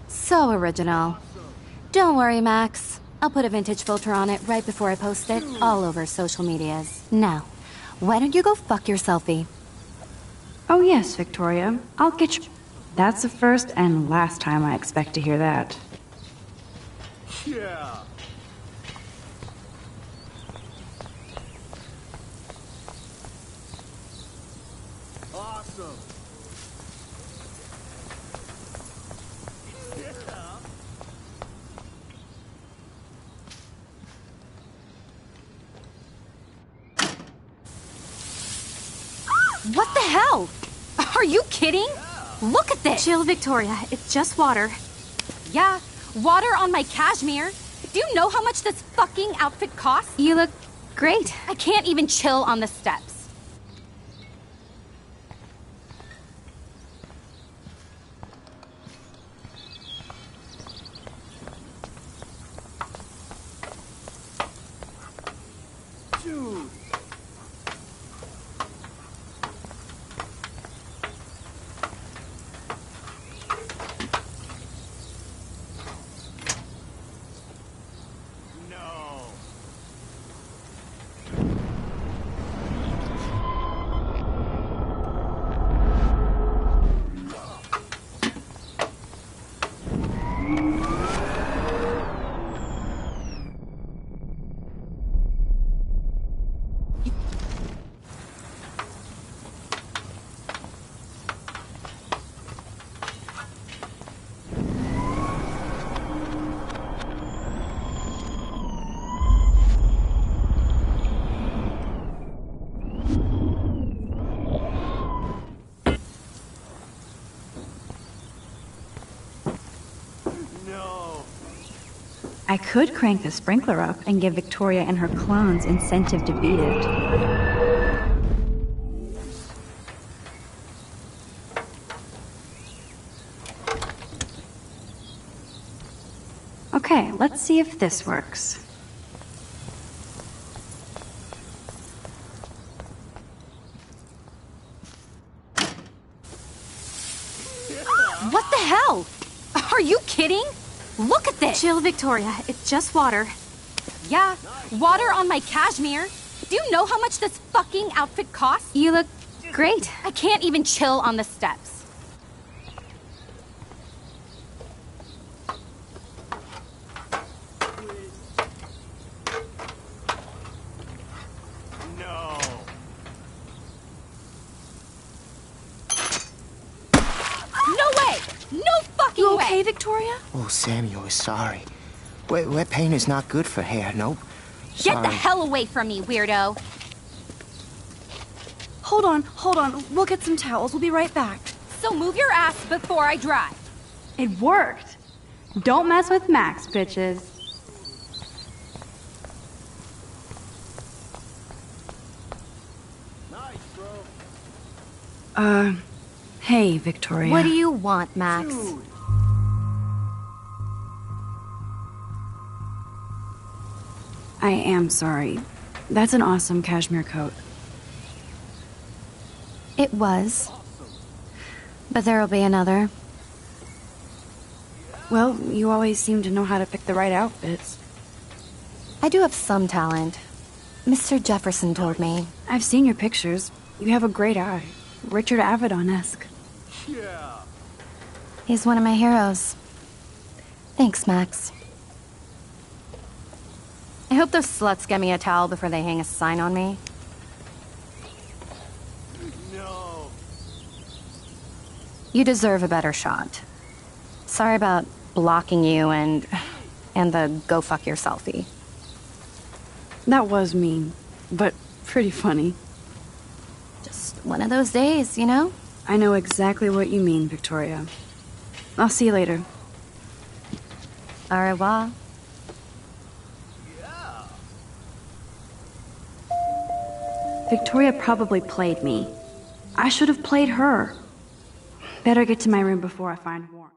So original. Don't worry, Max. I'll put a vintage filter on it right before I post it all over social medias. Now, why don't you go fuck your selfie? Oh yes, Victoria. I'll get you... That's the first and last time I expect to hear that. Yeah. Awesome. What the hell? Are you kidding? Look at this! Chill, Victoria. It's just water. Yeah, water on my cashmere. Do you know how much this fucking outfit costs? You look great. I can't even chill on the steps. Dude. No. I could crank the sprinkler up and give Victoria and her clones incentive to beat it. Okay, let's see if this works. What the hell? Are you kidding? Look at this! Chill, Victoria. It's just water. Yeah, water on my cashmere. Do you know how much this fucking outfit costs? You look great. I can't even chill on the steps. No. No way! No fucking You way! okay, Victoria? Oh, Samuel is sorry. Wet paint is not good for hair, nope. Get the Sorry. hell away from me, weirdo! Hold on. We'll get some towels. We'll be right back. So move your ass before I drive. It worked. Don't mess with Max, bitches. Hey, Victoria. What do you want, Max? I am sorry. That's an awesome cashmere coat. It was. But there'll be another. Well, you always seem to know how to pick the right outfits. I do have some talent. Mr. Jefferson told me. I've seen your pictures. You have a great eye. Richard Avedon-esque. Yeah. He's one of my heroes. Thanks, Max. I hope those sluts get me a towel before they hang a sign on me. No. You deserve a better shot. Sorry about blocking you and the go fuck yourselfie. That was mean, but pretty funny. Just one of those days, you know? I know exactly what you mean, Victoria. I'll see you later. Au revoir. Victoria probably played me. I should have played her. Better get to my room before I find Warren.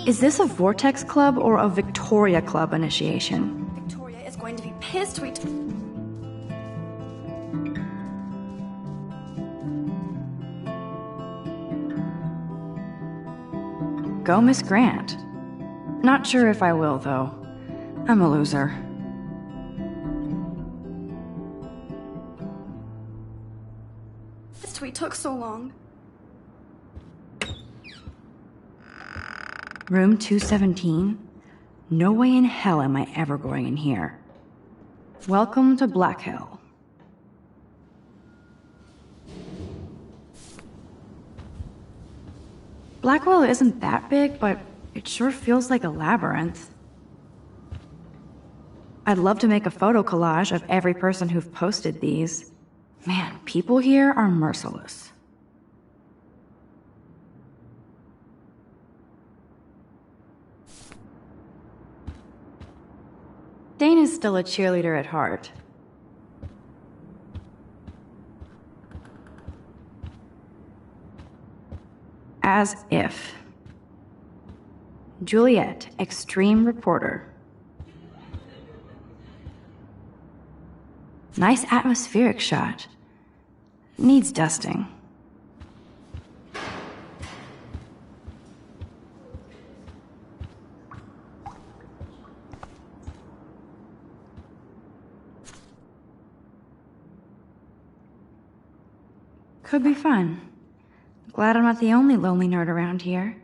Is this a Vortex Club or a Victoria Club initiation? Victoria is going to be pissed we... Go, Miss Grant. Not sure if I will, though. I'm a loser. This tweet took so long. Room 217? No way in hell am I ever going in here. Welcome to Black Hill. Blackwell isn't that big, but it sure feels like a labyrinth. I'd love to make a photo collage of every person who've posted these. Man, people here are merciless. Dana's still a cheerleader at heart. As if. Juliet, extreme reporter. Nice atmospheric shot. Needs dusting. Could be fun. Glad I'm not the only lonely nerd around here.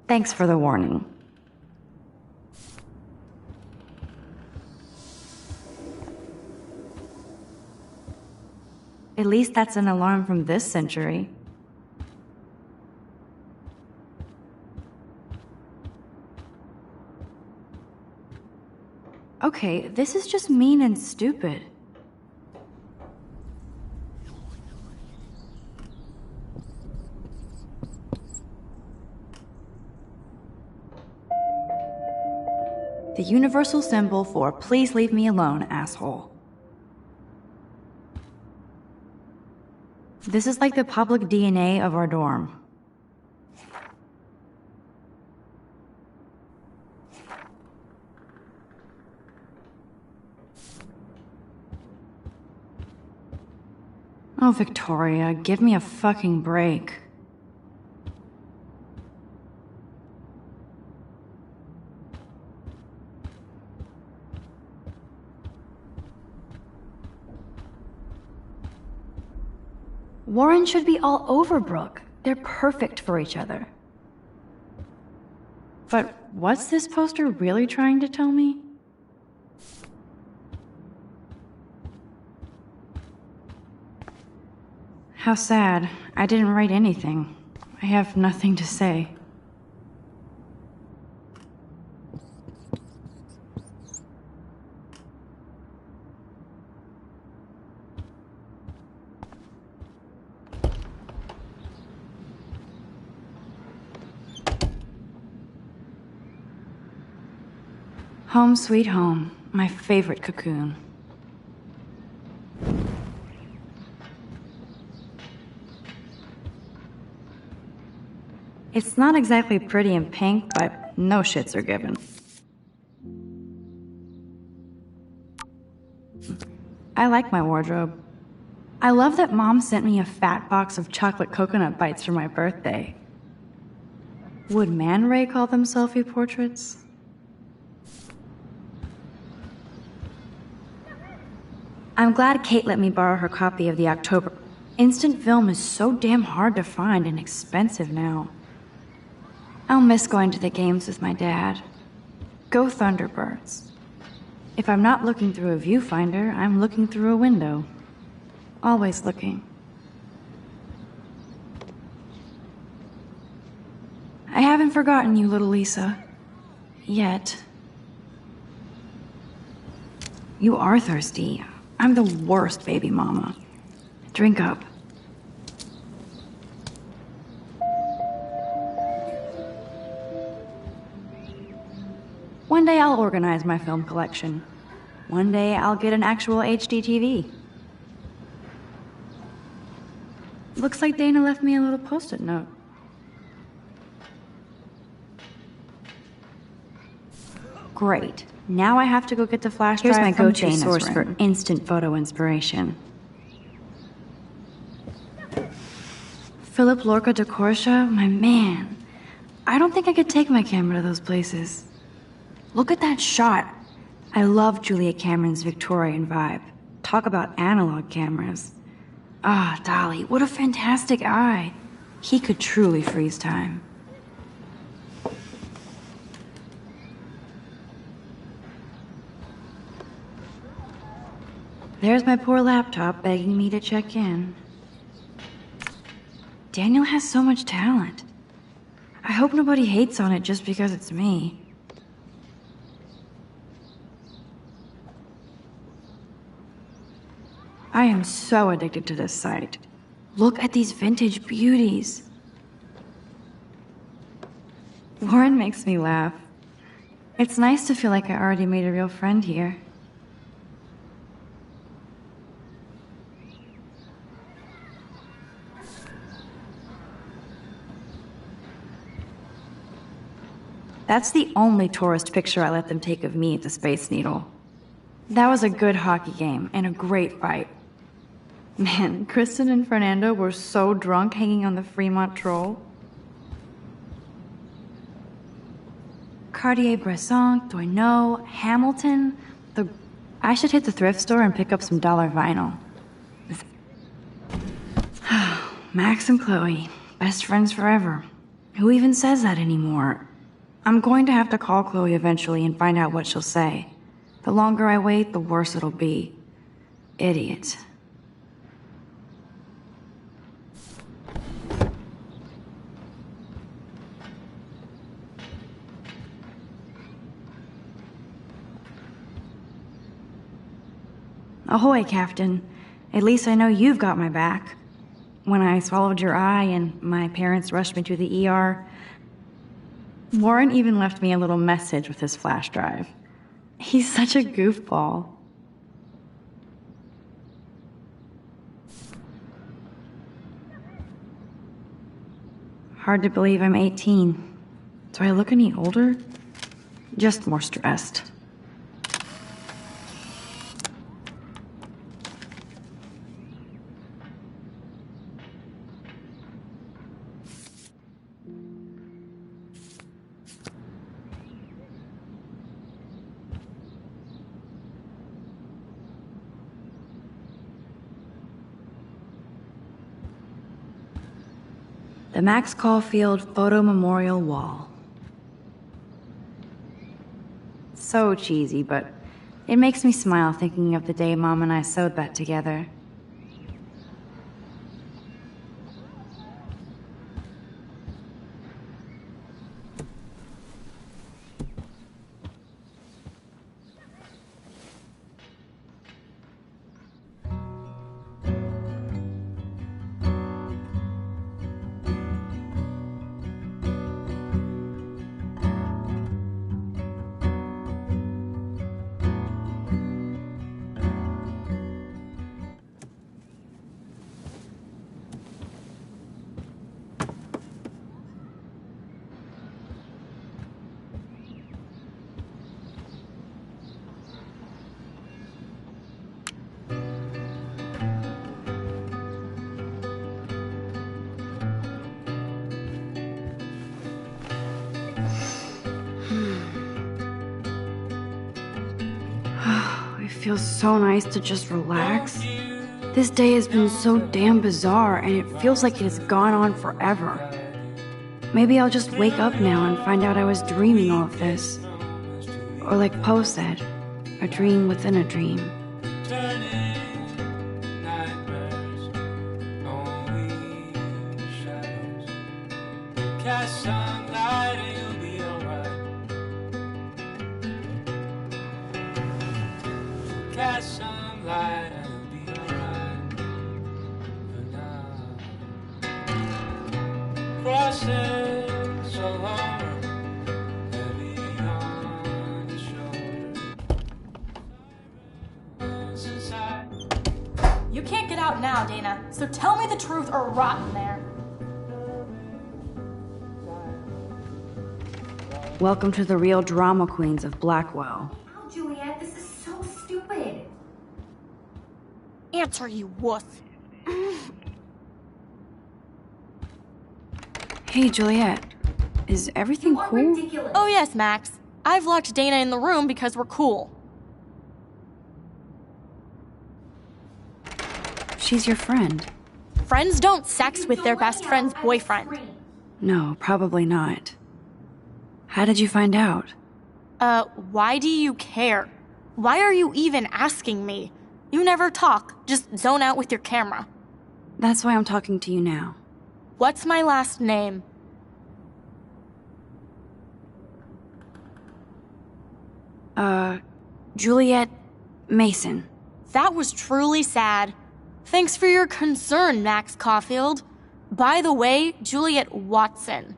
Thanks for the warning. At least that's an alarm from this century. Okay, this is just mean and stupid. The universal symbol for please leave me alone, asshole. This is like the public DNA of our dorm. Oh, Victoria, give me a fucking break. Warren should be all over Brooke. They're perfect for each other. But what's this poster really trying to tell me? How sad. I didn't write anything. I have nothing to say. Home sweet home, my favorite cocoon. It's not exactly pretty and pink, but no shits are given. I like my wardrobe. I love that Mom sent me a fat box of chocolate coconut bites for my birthday. Would Man Ray call them selfie portraits? I'm glad Kate let me borrow her copy of the October. Instant film is so damn hard to find and expensive now. I'll miss going to the games with my dad. Go Thunderbirds. If I'm not looking through a viewfinder, I'm looking through a window. Always looking. I haven't forgotten you, little Lisa. Yet. You are thirsty. I'm the worst baby mama. Drink up. One day I'll organize my film collection. One day I'll get an actual HD TV. Looks like Dana left me a little post-it note. Great. Now I have to go get the flash drive. Here's my go-to source for instant photo inspiration. Philip Lorca de Corsia, my man. I don't think I could take my camera to those places. Look at that shot. I love Julia Cameron's Victorian vibe. Talk about analog cameras. Ah, Dolly, what a fantastic eye. He could truly freeze time. There's my poor laptop begging me to check in. Daniel has so much talent. I hope nobody hates on it just because it's me. I am so addicted to this site. Look at these vintage beauties. Warren makes me laugh. It's nice to feel like I already made a real friend here. That's the only tourist picture I let them take of me at the Space Needle. That was a good hockey game and a great fight. Man, Kristen and Fernando were so drunk hanging on the Fremont Troll. Cartier-Bresson, Doisneau, Hamilton. I should hit the thrift store and pick up some dollar vinyl. Max and Chloe, best friends forever. Who even says that anymore? I'm going to have to call Chloe eventually and find out what she'll say. The longer I wait, the worse it'll be. Idiot. Ahoy, Captain. At least I know you've got my back. When I swallowed your eye and my parents rushed me to the ER, Warren even left me a little message with his flash drive. He's such a goofball. Hard to believe I'm 18. Do I look any older? Just more stressed. The Max Caulfield Photo Memorial Wall. So cheesy, but it makes me smile thinking of the day Mom and I sewed that together. It feels so nice to just relax. This day has been so damn bizarre, and it feels like it has gone on forever. Maybe I'll just wake up now and find out I was dreaming all of this. Or like Poe said, a dream within a dream. You can't get out now, Dana, so tell me the truth or rot in there. Welcome to the real drama queens of Blackwell. Oh, Juliet, this is so stupid. Answer, you wuss. Hey, Juliet. Is everything cool? Ridiculous. Oh yes, Max. I've locked Dana in the room because we're cool. She's your friend. Friends don't sex with their best friend's boyfriend. No, probably not. How did you find out? Why do you care? Why are you even asking me? You never talk, just zone out with your camera. That's why I'm talking to you now. What's my last name? Juliet Mason. That was truly sad. Thanks for your concern, Max Caulfield. By the way, Juliet Watson.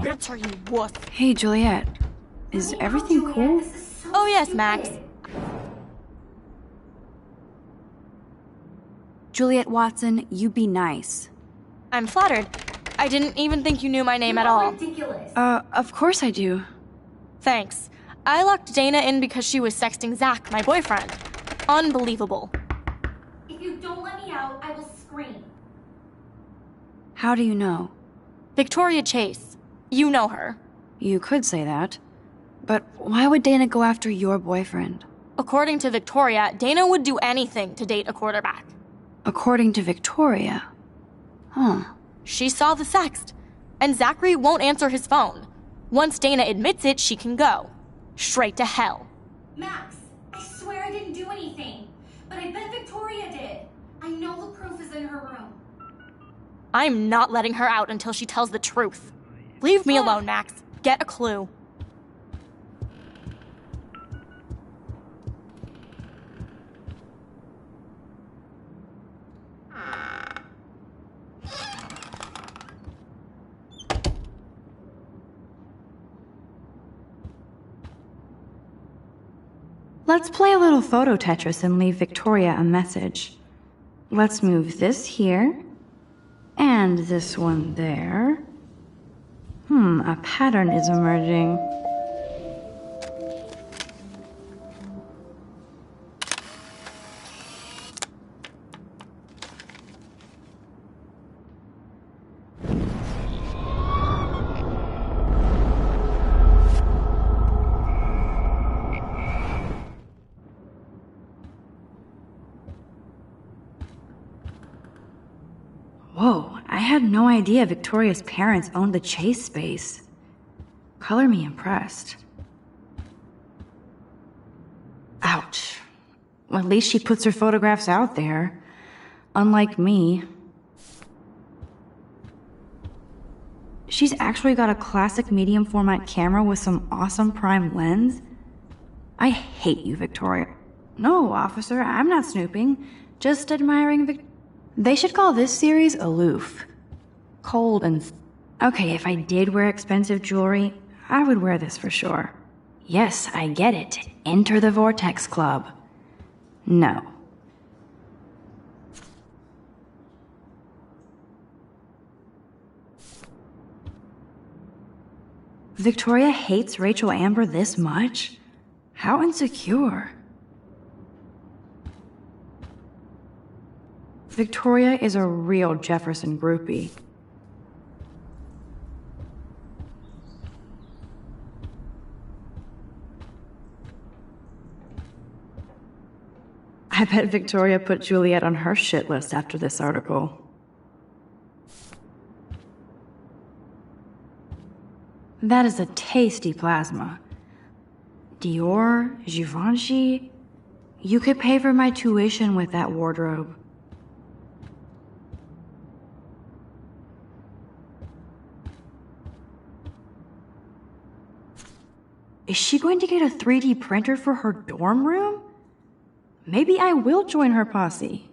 Answer, you wuss. Hey, Juliet. Is everything cool? Oh yes, Max. Juliet Watson, you be nice. I'm flattered. I didn't even think you knew my name at all. Ridiculous. Of course I do. Thanks. I locked Dana in because she was sexting Zach, my boyfriend. Unbelievable. If you don't let me out, I will scream. How do you know? Victoria Chase. You know her. You could say that. But why would Dana go after your boyfriend? According to Victoria, Dana would do anything to date a quarterback. According to Victoria? Huh. She saw the sext, and Zachary won't answer his phone. Once Dana admits it, she can go. Straight to hell. Max, I swear I didn't do anything. But I bet Victoria did. I know the proof is in her room. I'm not letting her out until she tells the truth. Leave me alone, Max. get a clue. Let's play a little photo Tetris and leave Victoria a message. Let's move this here, and this one there. A pattern is emerging. Whoa, I had no idea Victoria's parents owned the chase space. Color me impressed. Ouch. Well, at least she puts her photographs out there. Unlike me. She's actually got a classic medium format camera with some awesome prime lens. I hate you, Victoria. No, officer, I'm not snooping. Just admiring They should call this series Aloof. Cold and... Okay, if I did wear expensive jewelry, I would wear this for sure. Yes, I get it. Enter the Vortex Club. No. Victoria hates Rachel Amber this much? How insecure. Victoria is a real Jefferson groupie. I bet Victoria put Juliet on her shit list after this article. That is a tasty plasma. Dior, Givenchy. You could pay for my tuition with that wardrobe. Is she going to get a 3D printer for her dorm room? Maybe I will join her posse.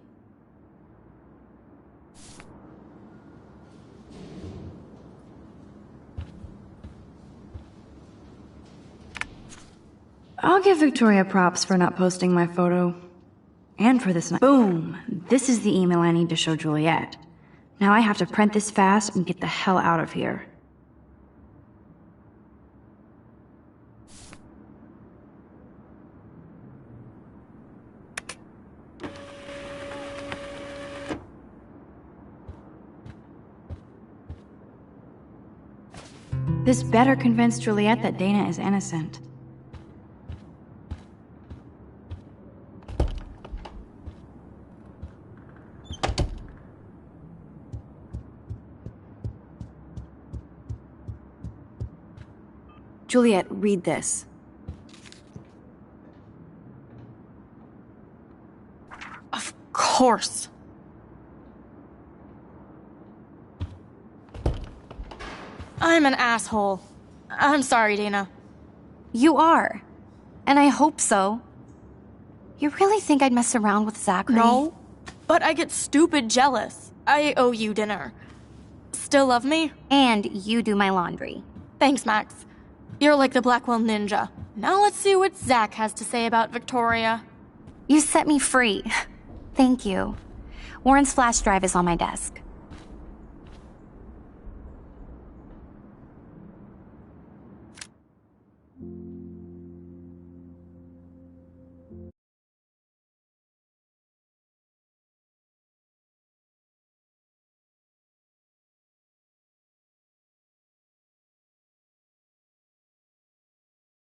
I'll give Victoria props for not posting my photo. And for this night. Boom! This is the email I need to show Juliet. Now I have to print this fast and get the hell out of here. This better convince Juliet that Dana is innocent. Juliet, read this. Of course. I'm an asshole. I'm sorry, Dana. You are. And I hope so. You really think I'd mess around with Zachary? No, but I get stupid jealous. I owe you dinner. Still love me? And you do my laundry. Thanks, Max. You're like the Blackwell Ninja. Now let's see what Zach has to say about Victoria. You set me free. Thank you. Warren's flash drive is on my desk.